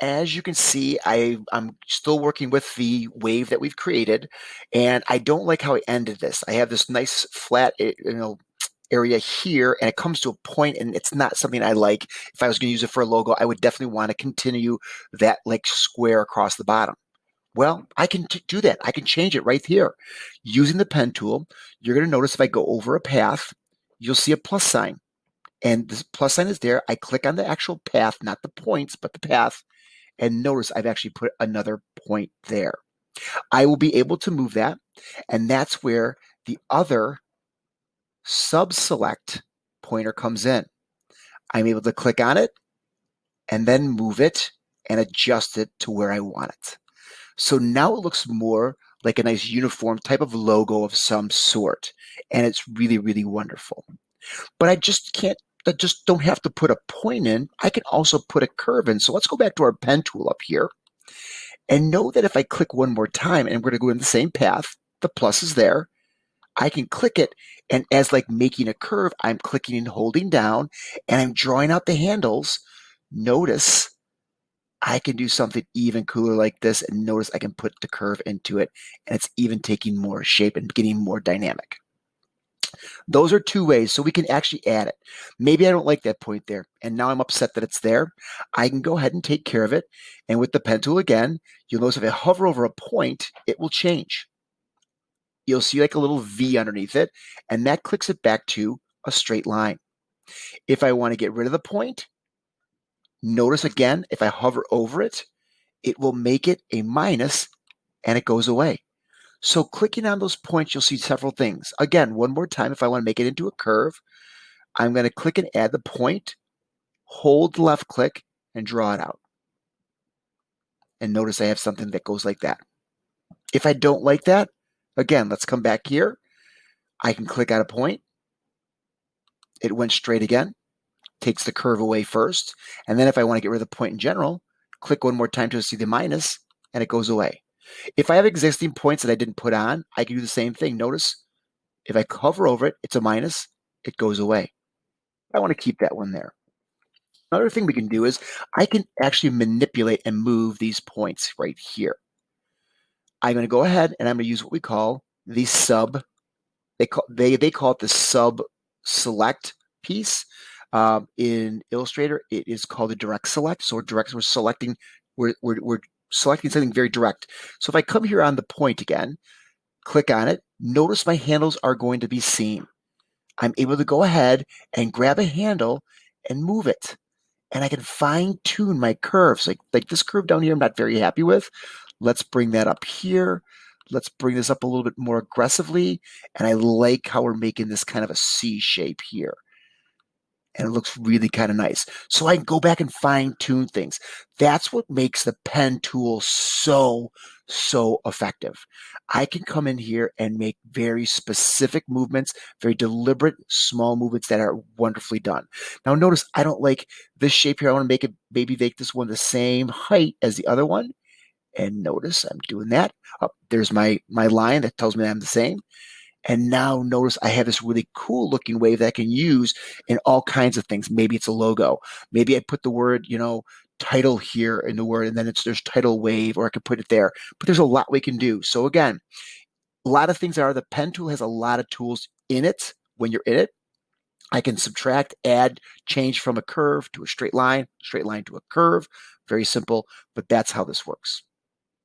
as you can see, I'm still working with the wave that we've created, and I don't like how I ended this. I have this nice flat, area here, and it comes to a point, and it's not something I like. If I was going to use it for a logo, I would definitely want to continue that like square across the bottom. Well, I can do that. I can change it right here. Using the pen tool, you're going to notice if I go over a path, you'll see a plus sign. And this plus sign is there. I click on the actual path, not the points, but the path. And notice I've actually put another point there. I will be able to move that. And that's where the other sub-select pointer comes in. I'm able to click on it and then move it and adjust it to where I want it. So now it looks more like a nice uniform type of logo of some sort. And it's really, really wonderful. But I just don't have to put a point in. I can also put a curve in. So let's go back to our pen tool up here and know that if I click one more time and we're going to go in the same path, the plus is there. I can click it, and as like making a curve, I'm clicking and holding down, and I'm drawing out the handles. Notice I can do something even cooler like this, and notice I can put the curve into it, and it's even taking more shape and getting more dynamic. Those are two ways, so we can actually add it. Maybe I don't like that point there, and now I'm upset that it's there. I can go ahead and take care of it, and with the pen tool again, you'll notice if I hover over a point, it will change. You'll see like a little V underneath it, and that clicks it back to a straight line. If I want to get rid of the point, notice again, if I hover over it, it will make it a minus and it goes away. So clicking on those points, you'll see several things. Again, one more time, if I want to make it into a curve, I'm going to click and add the point, hold left click, and draw it out. And notice I have something that goes like that. If I don't like that, again, let's come back here. I can click on a point. It went straight again, takes the curve away first. And then if I want to get rid of the point in general, click one more time to see the minus, and it goes away. If I have existing points that I didn't put on, I can do the same thing. Notice if I hover over it, it's a minus, it goes away. I want to keep that one there. Another thing we can do is I can actually manipulate and move these points right here. I'm going to go ahead and I'm going to use what we call the sub. They call it the sub select piece. In Illustrator, it is called a direct select. So we're selecting something very direct. So if I come here on the point again, click on it, notice my handles are going to be seen. I'm able to go ahead and grab a handle and move it. And I can fine tune my curves. Like this curve down here, I'm not very happy with. Let's bring that up here. Let's bring this up a little bit more aggressively. And I like how we're making this kind of a C shape here. And it looks really kind of nice. So I can go back and fine tune things. That's what makes the pen tool so effective. I can come in here and make very specific movements, very deliberate, small movements that are wonderfully done. Now notice I don't like this shape here. I want to maybe make this one the same height as the other one. And notice I'm doing that. Oh, there's my line that tells me I'm the same. And now notice I have this really cool looking wave that I can use in all kinds of things. Maybe it's a logo. Maybe I put the word, title here in the word, and then there's title wave, or I could put it there. But there's a lot we can do. So again, a lot of things the pen tool has a lot of tools in it when you're in it. I can subtract, add, change from a curve to a straight line to a curve. Very simple, but that's how this works.